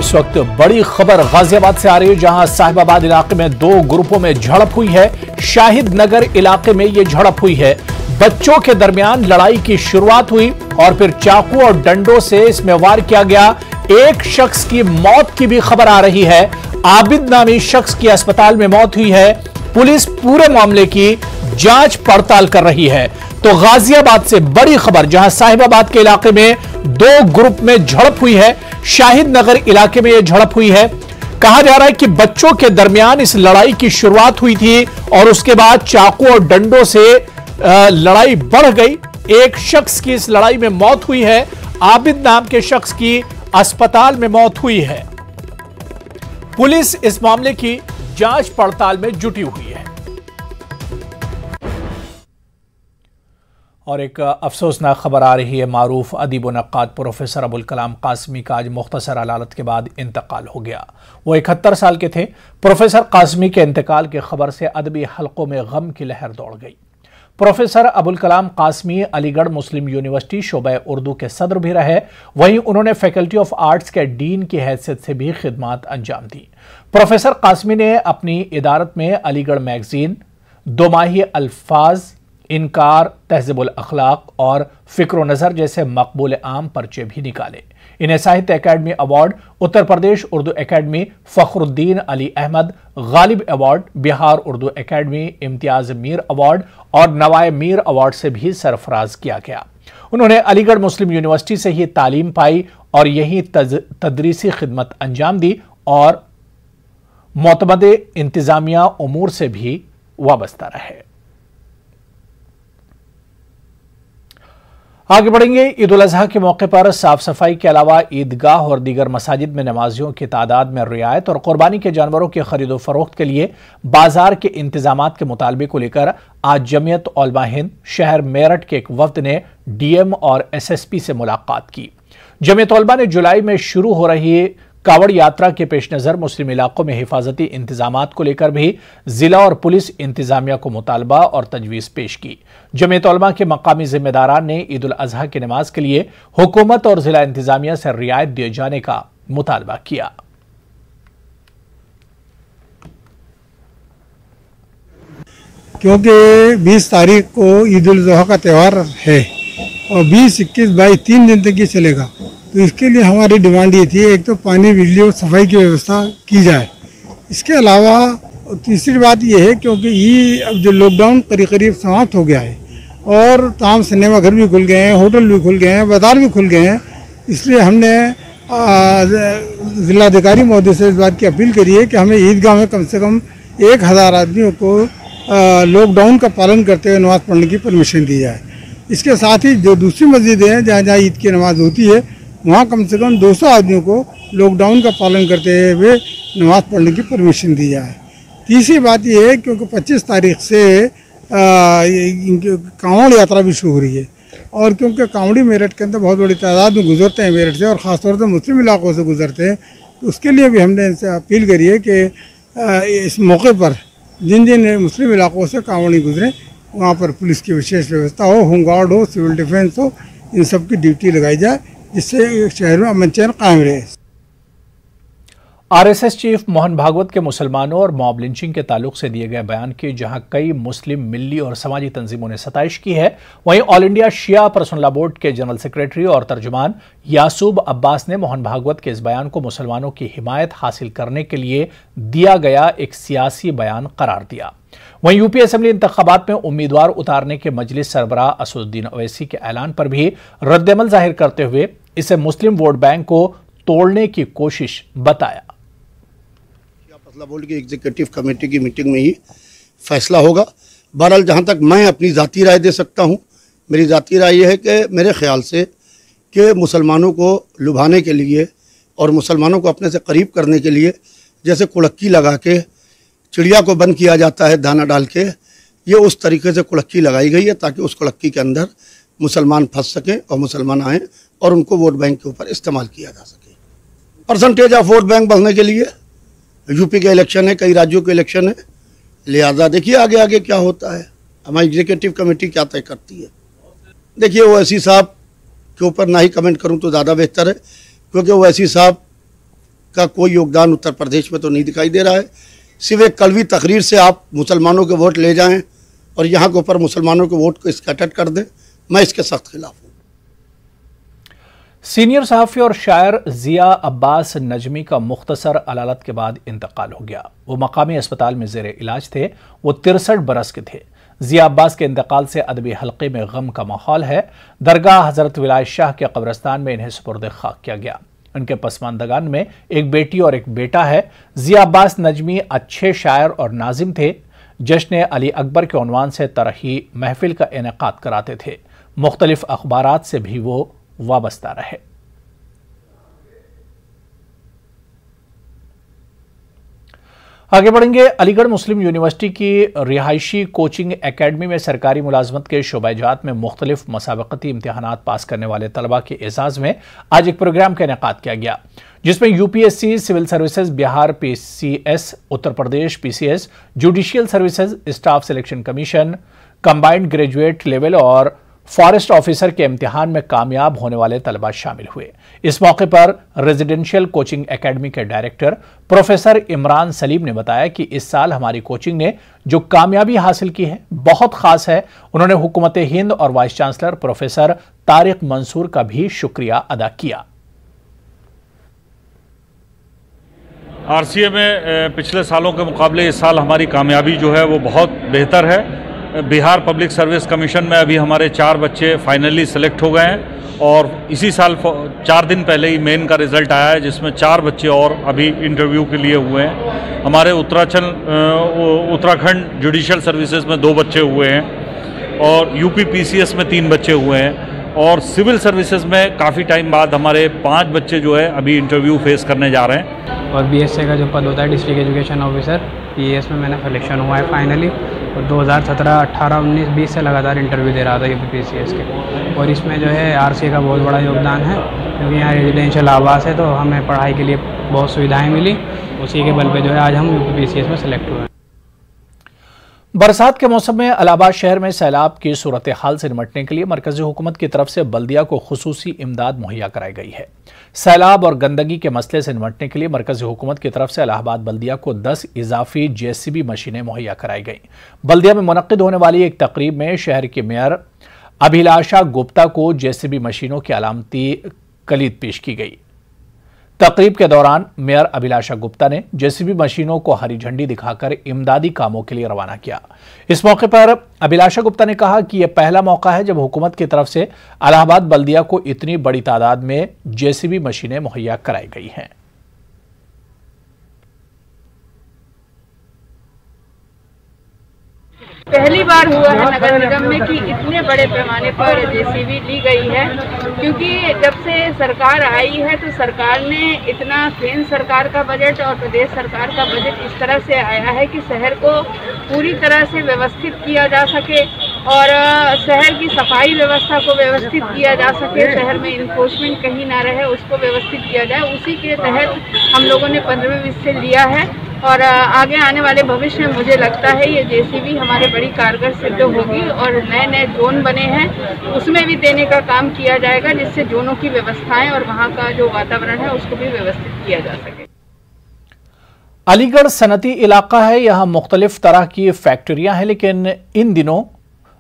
इस वक्त बड़ी खबर गाजियाबाद से आ रही है, जहां साहिबाबाद इलाके में दो ग्रुपों में झड़प हुई है। शाहिद नगर इलाके में यह झड़प हुई है। बच्चों के दरमियान लड़ाई की शुरुआत हुई और फिर चाकू और डंडों से इसमें वार किया गया। एक शख्स की मौत की भी खबर आ रही है। आबिद नामी शख्स की अस्पताल में मौत हुई है। पुलिस पूरे मामले की जांच पड़ताल कर रही है। तो गाजियाबाद से बड़ी खबर, जहां साहिबाबाद के इलाके में दो ग्रुप में झड़प हुई है। शाहिद नगर इलाके में यह झड़प हुई है। कहा जा रहा है कि बच्चों के दरमियान इस लड़ाई की शुरुआत हुई थी और उसके बाद चाकू और डंडों से लड़ाई बढ़ गई। एक शख्स की इस लड़ाई में मौत हुई है। आबिद नाम के शख्स की अस्पताल में मौत हुई है। पुलिस इस मामले की जांच पड़ताल में जुटी हुई है। और एक अफसोसनाक खबर आ रही है। मारूफ अदीब व नक्काद प्रोफेसर अबुल कलाम कासमी का आज मुख्तसर अदालत के बाद इंतकाल हो गया। वो 71 साल के थे। प्रोफेसर कासमी के इंतकाल की खबर से अदबी हलकों में गम की लहर दौड़ गई। प्रोफेसर अबुल कलाम कासमी अलीगढ़ मुस्लिम यूनिवर्सिटी शोबा उर्दू के सदर भी रहे। वहीं उन्होंने फैकल्टी ऑफ आर्ट्स के डीन की हैसियत से भी खिदमत अंजाम दी। प्रोफेसर कासमी ने अपनी इदारत में अलीगढ़ मैगजीन, दोमाही अल्फाज, इनकार, तहज़ीबुल अखलाक और फिक्र नज़र जैसे मकबूल आम पर्चे भी निकाले। इन्हें साहित्य अकादमी अवार्ड, उत्तर प्रदेश उर्दू अकादमी फखरुद्दीन अली अहमद गालिब अवार्ड, बिहार उर्दू अकादमी इम्तियाज मीर अवार्ड और नवाए मीर अवार्ड से भी सरफराज किया गया। उन्होंने अलीगढ़ मुस्लिम यूनिवर्सिटी से ही तालीम पाई और यही तदरीसी खिदमत अंजाम दी और मोतमद इंतजामिया उमूर से भी वाबस्ता रहे। आगे बढ़ेंगे। ईद उल अजहा के मौके पर साफ सफाई के अलावा ईदगाह और दीगर मसाजिद में नमाजियों की तादाद में रियायत और कुर्बानी के जानवरों की खरीदो फरोख्त के लिए बाजार के इंतजामात के मुतालबे को लेकर आज जमीयत उलमा हिंद शहर मेरठ के एक वफ्द ने डीएम और एसएसपी से मुलाकात की। जमीयत उलमा ने जुलाई में शुरू हो रही कावड़ यात्रा के पेश नज़र मुस्लिम इलाकों में हिफाजती इंतजामात को लेकर भी जिला और पुलिस इंतजामिया को मुतालबा और तजवीज़ पेश की। जमीयत उलमा के मकामी जिम्मेदारान ने ईद उल अजहा की नमाज के लिए हुकूमत और जिला इंतजामिया से रियायत दिए जाने का मुतालबा किया। क्योंकि 20 तारीख को ईद उल अजहा का त्यौहार है और 20, 21, 22 3 दिन तक ये चलेगा। तो इसके लिए हमारी डिमांड ये थी, एक तो पानी, बिजली और सफाई की व्यवस्था की जाए। इसके अलावा तीसरी बात ये है, क्योंकि ये अब जो लॉकडाउन करीब करीब समाप्त हो गया है और तमाम सिनेमा घर भी खुल गए हैं, होटल भी खुल गए हैं, बाजार भी खुल गए हैं, इसलिए हमने जिलाधिकारी महोदय से इस बात की अपील करी है कि हमें ईदगाह में कम से कम 1000 आदमियों को लॉकडाउन का पालन करते हुए नमाज़ पढ़ने की परमिशन दी जाए। इसके साथ ही जो दूसरी मस्जिदें हैं जहाँ जहाँ ईद की नमाज होती है, वहाँ कम से कम 200 आदमियों को लॉकडाउन का पालन करते हुए नमाज़ पढ़ने की परमिशन दी जाए। तीसरी बात यह है, क्योंकि 25 तारीख से कांवड़ यात्रा भी शुरू हो रही है और क्योंकि कांवड़ी मेरठ के अंदर बहुत बड़ी तादाद में गुजरते हैं मेरठ से और ख़ासतौर से मुस्लिम इलाकों से गुजरते हैं, तो उसके लिए भी हमने इनसे अपील करी है कि इस मौके पर जिन जिन मुस्लिम इलाकों से कांवड़ी गुजरें वहाँ पर पुलिस की विशेष व्यवस्था हो, होमगार्ड हो, सिविल डिफेंस हो, इन सब की ड्यूटी लगाई जाए, जिससे शहर में अमन चैन कायम रहे। आरएसएस चीफ मोहन भागवत के मुसलमानों और मॉब लिंचिंग के ताल्लुक से दिए गए बयान की जहां कई मुस्लिम, मिल्ली और समाजी तंजीमों ने सताइश की है, वहीं ऑल इंडिया शिया पर्सनल लॉ बोर्ड के जनरल सेक्रेटरी और तर्जुमान यासूब अब्बास ने मोहन भागवत के इस बयान को मुसलमानों की हिमायत हासिल करने के लिए दिया गया एक सियासी बयान करार दिया। वहीं यूपी असेंबली इंतखाबात में उम्मीदवार उतारने के मजलिस सरबराह असदुद्दीन ओवैसी के ऐलान पर भी रद्दअमल जाहिर करते हुए इसे मुस्लिम वोट बैंक को तोड़ने की कोशिश बताया। पर्सनल बोर्ड की एग्जीक्यूटिव कमेटी की मीटिंग में ही फैसला होगा। बहरहाल जहाँ तक मैं अपनी ज़ाती राय दे सकता हूँ, मेरी ज़ाती राय ये है कि मेरे ख्याल से कि मुसलमानों को लुभाने के लिए और मुसलमानों को अपने से करीब करने के लिए जैसे कुड़क्की लगा के चिड़िया को बंद किया जाता है दाना डाल के, ये उस तरीके से कुड़क्की लगाई गई है ताकि उस कुड़क्की के अंदर मुसलमान फंस सकें और मुसलमान आएँ और उनको वोट बैंक के ऊपर इस्तेमाल किया जा सके। परसेंटेज ऑफ वोट बैंक बढ़ने के लिए यूपी के इलेक्शन है, कई राज्यों के इलेक्शन है, लिहाजा देखिए आगे आगे क्या होता है। हमारी एग्जीक्यूटिव कमेटी क्या तय करती है। देखिए ओवैसी साहब के ऊपर ना ही कमेंट करूं तो ज़्यादा बेहतर है, क्योंकि ओवैसी साहब का कोई योगदान उत्तर प्रदेश में तो नहीं दिखाई दे रहा है। सिर्फ एक कलवी तकरीर से आप मुसलमानों के वोट ले जाएं और यहाँ के ऊपर मुसलमानों के वोट को स्कैटर कर दें, मैं इसके सख्त खिलाफ हूँ। सीनियर सहाफ़ी और शायर जिया अब्बास नजमी का मुख्तसर अदालत के बाद इंतकाल हो गया। वो मकामी अस्पताल में जेर इलाज थे। वो 63 बरस के थे। जिया अब्बास के इंतकाल से अदबी हल्के में गम का माहौल है। दरगाह हजरत विलायत शाह के कब्रिस्तान में इन्हें सुपुर्द खाक किया गया। इनके पसमानदगान में एक बेटी और एक बेटा है। जिया अब्बास नजमी अच्छे शायर और नाजिम थे। जश्न अली अकबर के उन्वान से तरही महफिल का इनेकाद कराते थे। मुख्तलिफ अखबारात से भी वो वाबस्ता रहे। आगे बढ़ेंगे। अलीगढ़ मुस्लिम यूनिवर्सिटी की रिहायशी कोचिंग एकेडमी में सरकारी मुलाजमत के शोबाजात में मुख्तलिफ मसाबकती इम्तिहानात पास करने वाले तलबा के एजाज में आज एक प्रोग्राम का इनेकाद किया गया, जिसमें UPSC, civil services, Bihar PCS, Uttar Pradesh PCS, judicial services, staff selection commission, combined graduate level और फॉरेस्ट ऑफिसर के इम्तिहान में कामयाब होने वाले तलबा शामिल हुए। इस मौके पर रेजिडेंशियल कोचिंग एकेडमी के डायरेक्टर प्रोफेसर इमरान सलीम ने बताया कि इस साल हमारी कोचिंग ने जो कामयाबी हासिल की है बहुत खास है। उन्होंने हुकूमत हिंद और vice chancellor professor Tariq Mansoor का भी शुक्रिया अदा किया। आरसीए में पिछले सालों के मुकाबले इस साल हमारी कामयाबी जो है वो बहुत बेहतर है। बिहार पब्लिक सर्विस कमीशन में अभी हमारे 4 बच्चे फाइनली सेलेक्ट हो गए हैं और इसी साल 4 दिन पहले ही मेन का रिज़ल्ट आया है, जिसमें 4 बच्चे और अभी इंटरव्यू के लिए हुए हैं। हमारे उत्तराखंड जुडिशियल सर्विसेज में 2 बच्चे हुए हैं और यूपी पीसीएस में 3 बच्चे हुए हैं और सिविल सर्विसेज में काफ़ी टाइम बाद हमारे 5 बच्चे जो है अभी इंटरव्यू फेस करने जा रहे हैं। और बीएसए का जो पद होता है डिस्ट्रिक्ट एजुकेशन ऑफिसर, पीएस में मैंने सिलेक्शन हुआ है फाइनली। और 2017, 18, 19, 20 से लगातार इंटरव्यू दे रहा था यूपीपीसीएस के। और इसमें जो है आरसीए का बहुत बड़ा योगदान है, क्योंकि यहाँ रेजिडेंशियल आवास है तो हमें पढ़ाई के लिए बहुत सुविधाएं मिली। उसी के बल पे जो है आज हम यूपीपीसीएस में सेलेक्ट हुए हैं। बरसात के मौसम में इलाहाबाद शहर में सैलाब की सूरत हाल से निपटने के लिए मरकजी हुकूमत की तरफ से बल्दिया को खुसूसी इमदाद मुहैया कराई गई है। सैलाब और गंदगी के मसले से निपटने के लिए मरकजी हुकूमत की तरफ से इलाहाबाद बल्दिया को 10 इजाफी जेसीबी मशीनें मुहैया कराई गई। बल्दिया में मुनक्किद होने वाली एक तकरीब में शहर के मेयर अभिलाषा गुप्ता को जेसीबी मशीनों की अलामती कलीद पेश की गई। तकरीब के दौरान मेयर अभिलाषा गुप्ता ने जेसीबी मशीनों को हरी झंडी दिखाकर इमदादी कामों के लिए रवाना किया। इस मौके पर अभिलाषा गुप्ता ने कहा कि यह पहला मौका है जब हुकूमत की तरफ से इलाहाबाद बल्दिया को इतनी बड़ी तादाद में जेसीबी मशीनें मुहैया कराई गई हैं। पहली बार हुआ है नगर निगम में कि इतने बड़े पैमाने पर जेसीबी ली गई है, क्योंकि जब से सरकार आई है तो सरकार ने इतना केंद्र सरकार का बजट और प्रदेश सरकार का बजट इस तरह से आया है कि शहर को पूरी तरह से व्यवस्थित किया जा सके और शहर की सफाई व्यवस्था को व्यवस्थित किया जा सके, शहर में इन्फोर्समेंट कहीं ना रहे उसको व्यवस्थित किया जाए। उसी के तहत हम लोगों ने 15वें वित्त से लिया है और आगे आने वाले भविष्य में मुझे लगता है ये जेसीबी हमारे बड़ी कारगर सिद्ध होगी और नए नए जोन बने हैं उसमें भी देने का काम किया जाएगा, जिससे जोनों की व्यवस्थाएं और वहाँ का जो वातावरण है उसको भी व्यवस्थित किया जा सके। अलीगढ़ सनती इलाका है, यहाँ मुख्तलिफ तरह की फैक्ट्रियां हैं, लेकिन इन दिनों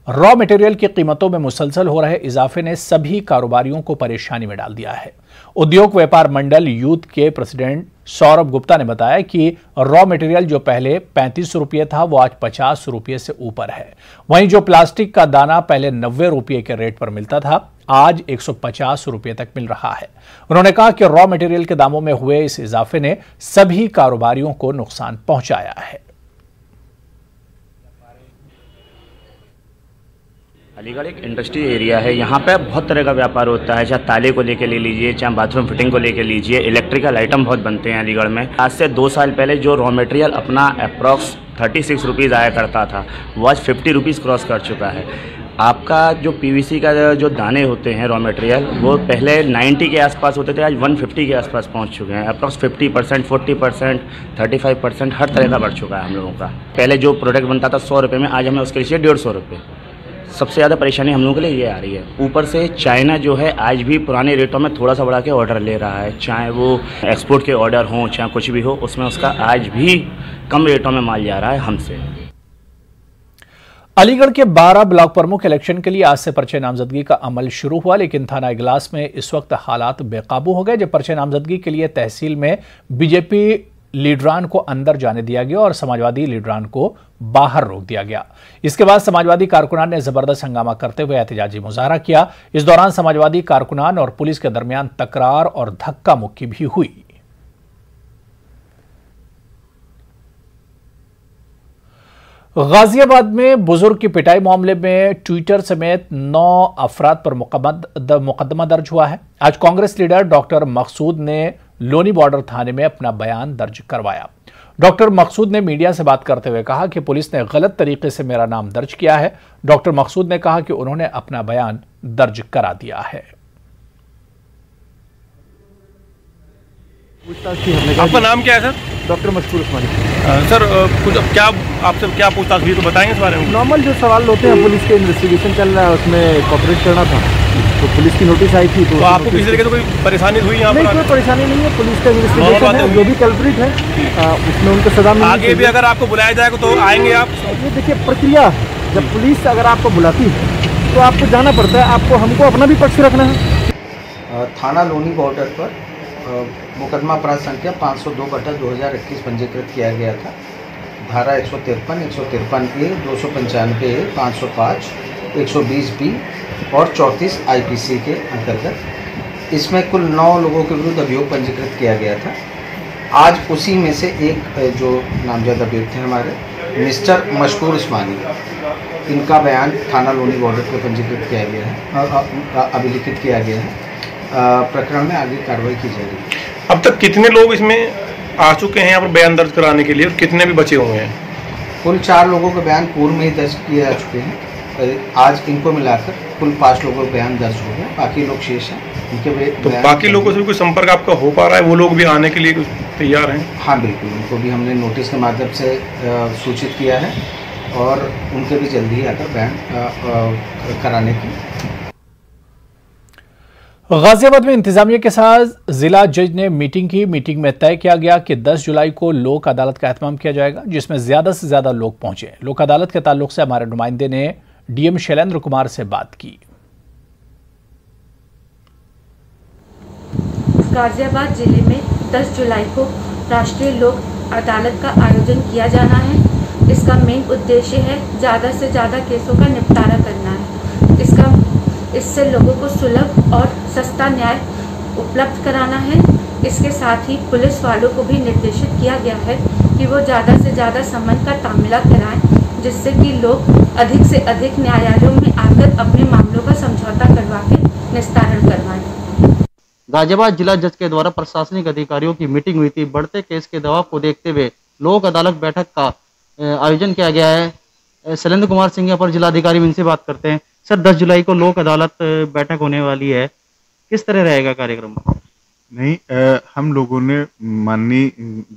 रॉ मटेरियल की कीमतों में मुसलसल हो रहे इजाफे ने सभी कारोबारियों को परेशानी में डाल दिया है। उद्योग व्यापार मंडल यूथ के प्रेसिडेंट सौरभ गुप्ता ने बताया कि रॉ मटेरियल जो पहले 35 रुपये था वो आज 50 रुपये से ऊपर है। वहीं जो प्लास्टिक का दाना पहले 90 रुपये के रेट पर मिलता था आज 150 रुपये तक मिल रहा है। उन्होंने कहा कि रॉ मटेरियल के दामों में हुए इस इजाफे ने सभी कारोबारियों को नुकसान पहुंचाया है। अलीगढ़ एक इंडस्ट्री एरिया है, यहाँ पे बहुत तरह का व्यापार होता है, चाहे ताले को लेके ले लीजिए, चाहे बाथरूम फिटिंग को लेके लीजिए, इलेक्ट्रिकल आइटम बहुत बनते हैं अलीगढ़ में। आज से 2 साल पहले जो रॉ मटेरियल अपना अप्रॉक्स 36 रुपीज़ आया करता था वो आज 50 रुपीज़ क्रॉस कर चुका है। आपका जो पीवीसी का जो दाने होते हैं रॉ मटेरियल वो पहले 90 के आसपास होते थे, आज 150 के आसपास पहुंच चुके हैं। अप्रॉक्स 50%, 40%, 35% हर तरह का बढ़ चुका है हम लोगों का। पहले जो प्रोडक्ट बनता था 100 रुपये में, आज हमें उसके लिए 150 रुपये। सबसे ज़्यादा परेशानी हम लोगों के लिए ये आ रही है। ऊपर से चाइना जो है आज भी पुराने रेटों में थोड़ा सा बढ़ा के ऑर्डर ले रहा है, चाहे वो एक्सपोर्ट के ऑर्डर हों चाहे कुछ भी हो, उसमें उसका आज भी कम रेटों में माल जा रहा है हमसे। अलीगढ़ के 12 ब्लॉक प्रमुख इलेक्शन के लिए आज से पर्चे नामजदगी का अमल शुरू हुआ, लेकिन थाना इगलास में इस वक्त हालात बेकाबू हो गए जब पर्चे नामजदगी के लिए तहसील में बीजेपी लीडरान को अंदर जाने दिया गया और समाजवादी लीडरान को बाहर रोक दिया गया। इसके बाद समाजवादी कारकुनान ने जबरदस्त हंगामा करते हुए एहतजाजी मुजाहरा किया। इस दौरान समाजवादी कारकुनान और पुलिस के दरमियान तकरार और धक्का मुक्की भी हुई। गाजियाबाद में बुजुर्ग की पिटाई मामले में ट्विटर समेत 9 अफराद पर मुकदमा दर्ज हुआ है। आज कांग्रेस लीडर डॉक्टर मकसूद ने लोनी बॉर्डर थाने में अपना बयान दर्ज करवाया। डॉक्टर मकसूद ने मीडिया से बात करते हुए कहा कि पुलिस ने गलत तरीके से मेरा नाम दर्ज किया है। डॉक्टर मकसूद ने कहा कि उन्होंने अपना बयान दर्ज करा दिया है। आपका नाम क्या है सर? डॉक्टर मशहूर उस्मानी। सर कुछ अब क्या आपसे क्या पूछताछ हुई तो बताएंगे इस बारे में? नॉर्मल जो सवाल होते हैं, पुलिस के इन्वेस्टिगेशन चल रहा है, उसमें कॉपरेट करना था, तो पुलिस की नोटिस आई थी। तो आपको किसी तरीके से कोई परेशानी हुई यहाँ पर? कोई परेशानी नहीं है, पुलिस का इन्वेस्टिगेशन है, जो भी कल्प्रिट है उसमें उनको सजा मिलनी आगे भी अगर आपको बुलाया जाएगा तो आएंगे आप? ये देखिए प्रक्रिया, जब पुलिस अगर आपको बुलाती है तो आपको जाना पड़ता है, आपको हमको अपना भी पक्ष रखना है। थाना लोनी बॉर्डर पर मुकदमा अपराध संख्या 502/2021 पंजीकृत किया गया था। धारा 153, 153A, 295A, 505, 120B और 34 IPC के अंतर्गत इसमें कुल 9 लोगों के विरुद्ध अभियोग पंजीकृत किया गया था। आज उसी में से एक जो नामजद अभियुक्त थे हमारे मिस्टर मशहूर उस्मानी, इनका बयान थाना लोनी बॉर्डर पर पंजीकृत किया गया है, अभिलिखित किया गया है। प्रकरण में आगे कार्रवाई की जाएगी। अब तक कितने लोग इसमें आ चुके हैं यहाँ पर बयान दर्ज कराने के लिए और कितने भी बचे हुए हैं? कुल 4 लोगों के बयान पूर्व में ही दर्ज किए जा चुके हैं। आज इनको मिलाकर कुल 5 लोगों के बयान दर्ज हो गए, बाकी लोग शेष हैं। इनके तो बाकी लोगों से भी कोई संपर्क आपका हो पा रहा है? वो लोग भी आने के लिए तैयार हैं? हाँ बिल्कुल, उनको भी हमने नोटिस के माध्यम से सूचित किया है और उनके भी जल्दी ही आकर बयान कराने की। गाजियाबाद में इंतजामिया के साथ जिला जज ने मीटिंग की। मीटिंग में तय किया गया कि 10 जुलाई को लोक अदालत का एहतमाम किया जाएगा, जिसमें ज्यादा से ज्यादा लोग पहुंचे। लोक अदालत के ताल्लुक से हमारे नुमाइंदे ने डीएम शैलेंद्र कुमार से बात की। गाजियाबाद जिले में 10 जुलाई को राष्ट्रीय लोक अदालत का आयोजन किया जाना है। इसका मेन उद्देश्य है ज़्यादा से ज़्यादा केसों का निपटारा करना है। इससे लोगों को सुलभ और सस्ता न्याय उपलब्ध कराना है। इसके साथ ही पुलिस वालों को भी निर्देशित किया गया है कि वो ज़्यादा से ज़्यादा समन का तामीला कराएं, जिससे कि लोग अधिक से अधिक न्यायालयों में आकर अपने मामलों का समझौता करवा के निस्तारण करवाएं। गाजियाबाद जिला जज के द्वारा प्रशासनिक अधिकारियों की मीटिंग हुई थी। बढ़ते केस के दबाव को देखते हुए लोक अदालत बैठक का आयोजन किया गया है। शैलेंद्र कुमार सिंह पर जिलाधिकारी, इनसे बात करते हैं। सर, 10 जुलाई को लोक अदालत बैठक होने वाली है, किस तरह रहेगा कार्यक्रम? नहीं, हम लोगों ने माननीय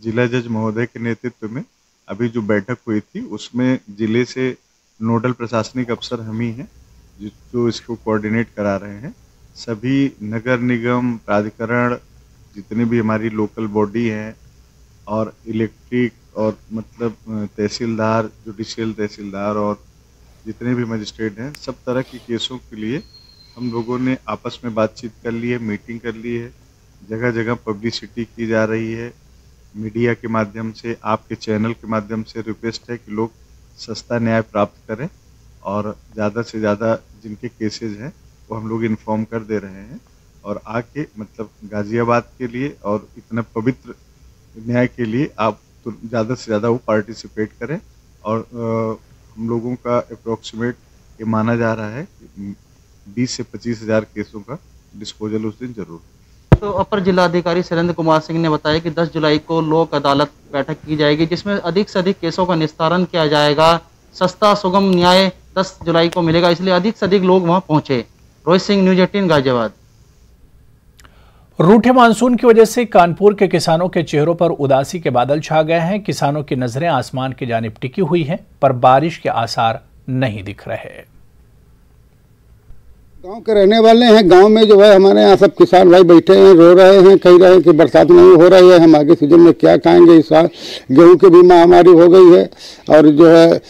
जिला जज महोदय के नेतृत्व में अभी जो बैठक हुई थी उसमें जिले से नोडल प्रशासनिक अफसर हम ही हैं जो इसको कोऑर्डिनेट करा रहे हैं। सभी नगर निगम प्राधिकरण, जितने भी हमारी लोकल बॉडी हैं और इलेक्ट्रिक और मतलब तहसीलदार, जुडिशियल तहसीलदार और जितने भी मजिस्ट्रेट हैं, सब तरह के केसों के लिए हम लोगों ने आपस में बातचीत कर ली है, मीटिंग कर ली है। जगह जगह पब्लिसिटी की जा रही है, मीडिया के माध्यम से, आपके चैनल के माध्यम से रिक्वेस्ट है कि लोग सस्ता न्याय प्राप्त करें और ज़्यादा से ज़्यादा जिनके केसेज हैं वो हम लोग इन्फॉर्म कर दे रहे हैं और आके मतलब गाजियाबाद के लिए और इतना पवित्र न्याय के लिए आप तो ज़्यादा से ज़्यादा वो पार्टिसिपेट करें। और हम लोगों का अप्रोक्सीमेट ये माना जा रहा है कि 20 से 25 हज़ार केसों का डिस्पोजल उस दिन जरूर। तो अपर जिलाधिकारी शैलेंद्र कुमार सिंह ने बताया कि 10 जुलाई को लोक अदालत बैठक की जाएगी, जिसमें अधिक से अधिक केसों का निस्तारण किया जाएगा। सस्ता सुगम न्याय 10 जुलाई को मिलेगा, इसलिए अधिक से अधिक लोग वहां पहुंचे। रोहित सिंह, न्यूज़ 18 गाजियाबाद। रूठे मानसून की वजह से कानपुर के किसानों के चेहरों पर उदासी के बादल छा गए हैं। किसानों की नजरें आसमान की जानिब टिकी हुई हैं, पर बारिश के आसार नहीं दिख रहे। गांव के रहने वाले हैं। गांव में जो है हमारे यहाँ सब किसान भाई बैठे हैं, रो रहे हैं, कह रहे हैं कि बरसात नहीं हो रही है, हम आगे सीजन में क्या खाएंगे। इस साल गेहूं की भी महामारी हो गई है और जो है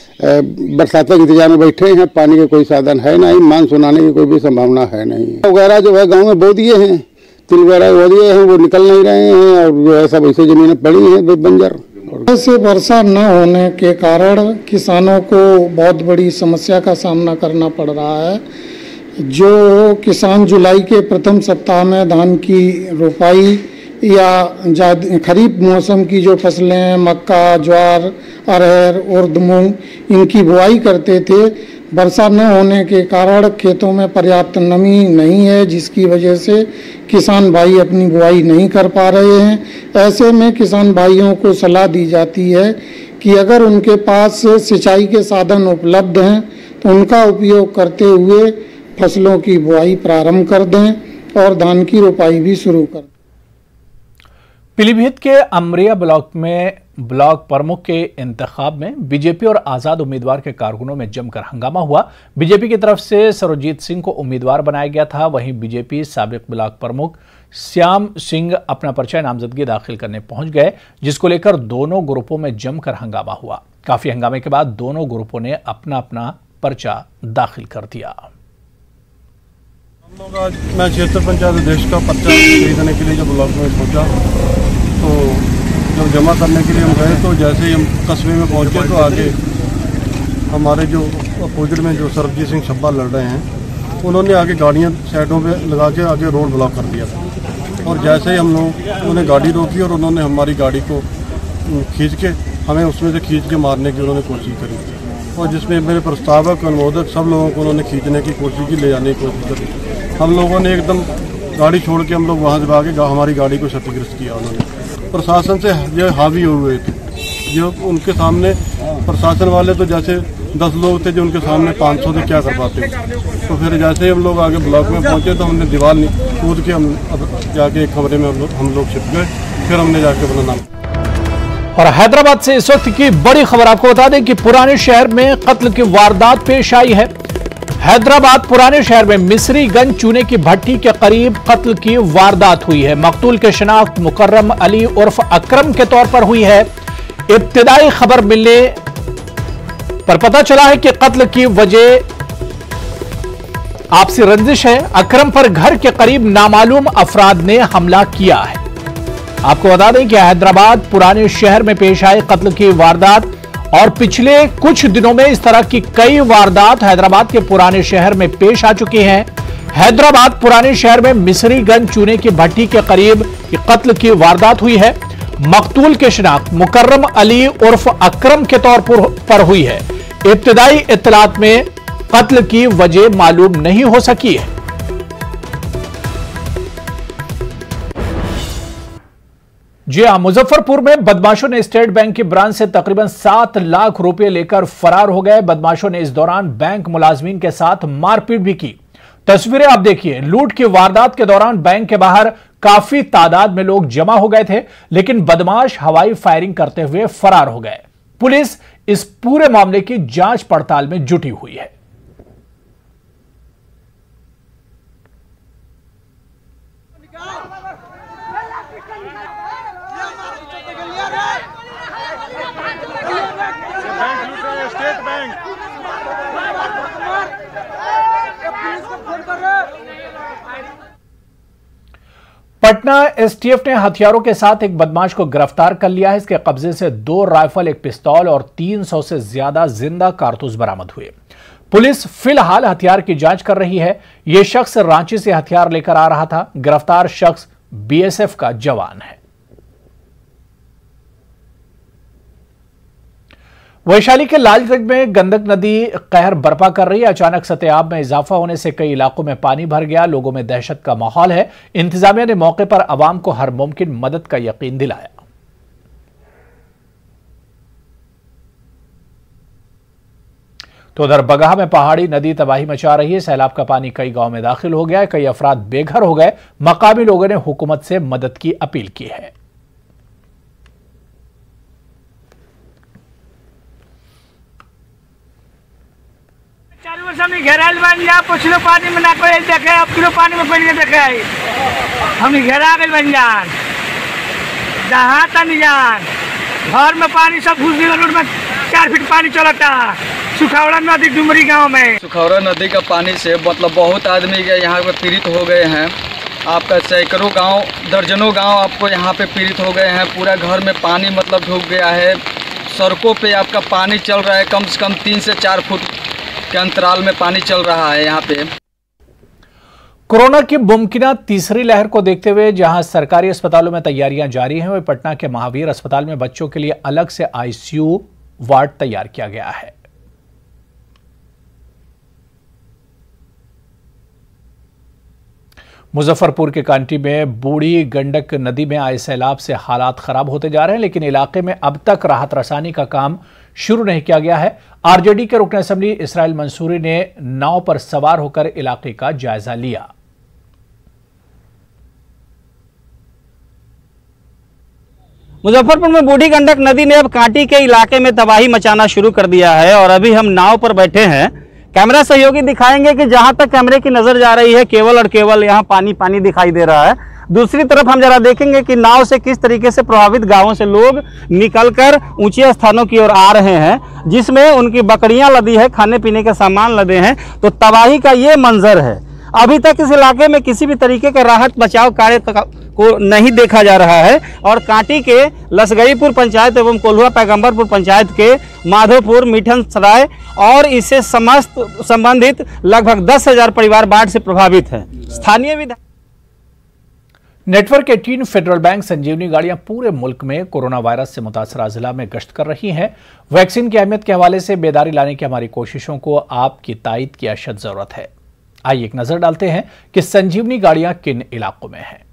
बरसात के इंतजार में बैठे हैं। पानी का कोई साधन है नहीं, मानसून आने की कोई भी संभावना है नहीं। वगैरह जो है गाँव में बो दिए हैं, तिल वगैरह बो दिए हैं, वो निकल नहीं रहे हैं और जो है सब ऐसे जमीनें पड़ी हैं बंजर। ऐसे वर्षा न होने के कारण किसानों को बहुत बड़ी समस्या का सामना करना पड़ रहा है। जो किसान जुलाई के प्रथम सप्ताह में धान की रोपाई या खरीफ मौसम की जो फसलें हैं, मक्का, ज्वार, अरहर, उर्द, मूंग, इनकी बुआई करते थे, वर्षा न होने के कारण खेतों में पर्याप्त नमी नहीं है, जिसकी वजह से किसान भाई अपनी बुआई नहीं कर पा रहे हैं। ऐसे में किसान भाइयों को सलाह दी जाती है कि अगर उनके पास सिंचाई के साधन उपलब्ध हैं तो उनका उपयोग करते हुए फसलों की बुआई प्रारंभ कर दें और धान की रोपाई भी शुरू कर दें। पीलीभीत के अमरिया ब्लॉक में ब्लॉक प्रमुख के इंतखाब में बीजेपी और आजाद उम्मीदवार के कारकुनों में जमकर हंगामा हुआ। बीजेपी की तरफ से सर्वजीत सिंह को उम्मीदवार बनाया गया था, वहीं बीजेपी साबिक ब्लॉक प्रमुख श्याम सिंह अपना पर्चा नामजदगी दाखिल करने पहुंच गए, जिसको लेकर दोनों ग्रुपों में जमकर हंगामा हुआ। काफी हंगामे के बाद दोनों ग्रुपों ने अपना अपना पर्चा दाखिल कर दिया। हम लोग आज मैं क्षेत्र पंचायत अध्यक्ष का पर्चा खरीदने के लिए जब ब्लॉक में पहुंचा तो जब जमा करने के लिए हम गए तो जैसे ही हम कस्बे में पहुंचे तो आगे हमारे जो अपोजिट में जो सर्वजीत सिंह छब्बा लड़ रहे हैं उन्होंने आगे गाड़ियां साइडों पे लगा के आगे रोड ब्लॉक कर दिया था और जैसे ही हम लोग उन्होंने गाड़ी रोकी और उन्होंने हमारी गाड़ी को खींच के हमें उसमें से खींच के मारने की उन्होंने कोशिश करी और जिसमें मेरे प्रस्तावक अनुमोदक सब लोगों को उन्होंने खींचने की कोशिश की, ले जाने की कोशिश करी। हम लोगों ने एकदम गाड़ी छोड़ के हम लोग वहाँ से भागे, हमारी गाड़ी को क्षतिग्रस्त किया। उन्होंने प्रशासन से ये हावी हुए थे, जो उनके सामने प्रशासन वाले तो जैसे 10 लोग थे जो उनके सामने 500 से क्या कर पाते। तो फिर जैसे ही हम लोग आगे ब्लॉक में पहुंचे तो हमने दीवार कूद के हम जाके एक कमरे में हम लोग छिप गए, फिर हमने जाके अपना नाम। और हैदराबाद से इस वक्त की बड़ी खबर आपको बता दें कि पुराने शहर में कत्ल की वारदात पेश आई है। हैदराबाद पुराने शहर में मिस्रीगंज चूने की भट्टी के करीब कत्ल की वारदात हुई है। मकतूल की शिनाख्त मुकर्रम अली उर्फ अकरम के तौर पर हुई है। इब्तिदाई खबर मिलने पर पता चला है कि कत्ल की वजह आपसी रंजिश है। अकरम पर घर के करीब नामालूम अफराद ने हमला किया है। आपको बता दें कि हैदराबाद पुराने शहर में पेश आए कत्ल की वारदात और पिछले कुछ दिनों में इस तरह की कई वारदात हैदराबाद के पुराने शहर में पेश आ चुकी हैं। हैदराबाद पुराने शहर में मिस्रीगंज चूने की भट्टी के करीब कत्ल की वारदात हुई है। मकतूल की शिनाख्त मुकर्रम अली उर्फ अकरम के तौर पर हुई है। इब्तिदाई इत्तलात में कत्ल की वजह मालूम नहीं हो सकी है। जी हां, मुजफ्फरपुर में बदमाशों ने स्टेट बैंक की ब्रांच से तकरीबन 7 लाख रुपए लेकर फरार हो गए। बदमाशों ने इस दौरान बैंक मुलाजमीन के साथ मारपीट भी की। तस्वीरें आप देखिए। लूट की वारदात के दौरान बैंक के बाहर काफी तादाद में लोग जमा हो गए थे, लेकिन बदमाश हवाई फायरिंग करते हुए फरार हो गए। पुलिस इस पूरे मामले की जांच पड़ताल में जुटी हुई है। पटना एसटीएफ ने हथियारों के साथ एक बदमाश को गिरफ्तार कर लिया है। इसके कब्जे से 2 राइफल, एक पिस्तौल और 300 से ज्यादा जिंदा कारतूस बरामद हुए। पुलिस फिलहाल हथियार की जांच कर रही है। यह शख्स रांची से हथियार लेकर आ रहा था। गिरफ्तार शख्स बीएसएफ का जवान है। वैशाली के लालगंज में गंडक नदी कहर बरपा कर रही है। अचानक सतह में इजाफा होने से कई इलाकों में पानी भर गया। लोगों में दहशत का माहौल है। इंतजामिया ने मौके पर आवाम को हर मुमकिन मदद का यकीन दिलाया। तो उधर बगहा में पहाड़ी नदी तबाही मचा रही है। सैलाब का पानी कई गांव में दाखिल हो गया है। कई अफराद बेघर हो गए। मकामी लोगों ने हुकूमत से मदद की अपील की है। हमने घेराल बन जा पुछलो पानी में ना कोई देखे, अब किलो पानी में कोई देखे, हमने घेरा गए बन जान जहाँ तन जान घर में पानी सब घुस गया, रोड में 4 फीट पानी चलता। सुखौरा नदी डुमरी गांव में, सुखौरा नदी का पानी से मतलब बहुत आदमी के यहाँ पे पीड़ित हो गए हैं। आपका सैकड़ों गांव, दर्जनों गांव आपको यहाँ पे पीड़ित हो गए हैं। पूरा घर में पानी मतलब ढूक गया है। सड़कों पे आपका पानी चल रहा है, कम से कम 3 से 4 फुट के अंतराल में पानी चल रहा है यहाँ पे। कोरोना की मुमकिन तीसरी लहर को देखते हुए जहां सरकारी अस्पतालों में तैयारियां जारी हैं, वहीं पटना के महावीर अस्पताल में बच्चों के लिए अलग से आईसीयू वार्ड तैयार किया गया है। मुजफ्फरपुर के कांटी में बूढ़ी गंडक नदी में आए सैलाब से हालात खराब होते जा रहे हैं, लेकिन इलाके में अब तक राहत रसानी का काम शुरू नहीं किया गया है। आरजेडी के रुकन असेंबली इसराइल मंसूरी ने नाव पर सवार होकर इलाके का जायजा लिया। मुजफ्फरपुर में बूढ़ी गंडक नदी ने अब कांटी के इलाके में तबाही मचाना शुरू कर दिया है और अभी हम नाव पर बैठे हैं। कैमरा सहयोगी दिखाएंगे कि जहां तक कैमरे की नजर जा रही है केवल और केवल यहां पानी पानी दिखाई दे रहा है। दूसरी तरफ हम जरा देखेंगे कि नाव से किस तरीके से प्रभावित गांवों से लोग निकलकर ऊंचे स्थानों की ओर आ रहे हैं, जिसमें उनकी बकरियां लदी है, खाने पीने के सामान लदे हैं। तो तबाही का ये मंजर है। अभी तक इस इलाके में किसी भी तरीके का राहत बचाव कार्य को नहीं देखा जा रहा है और कांटी के लसगईपुर पंचायत एवं कोल्हुआ पैगंबरपुर पंचायत के माधोपुर, मिठन सराय और इससे समस्त संबंधित लगभग 10,000 परिवार बाढ़ से प्रभावित हैं। स्थानीय विधायक नेटवर्क 18 फेडरल बैंक संजीवनी गाड़ियां पूरे मुल्क में कोरोना वायरस से मुतासरा जिला में गश्त कर रही हैं। वैक्सीन की अहमियत के हवाले से बेदारी लाने की हमारी कोशिशों को आपकी तायद की अशद जरूरत है। आइए एक नजर डालते हैं कि संजीवनी गाड़ियां किन इलाकों में हैं।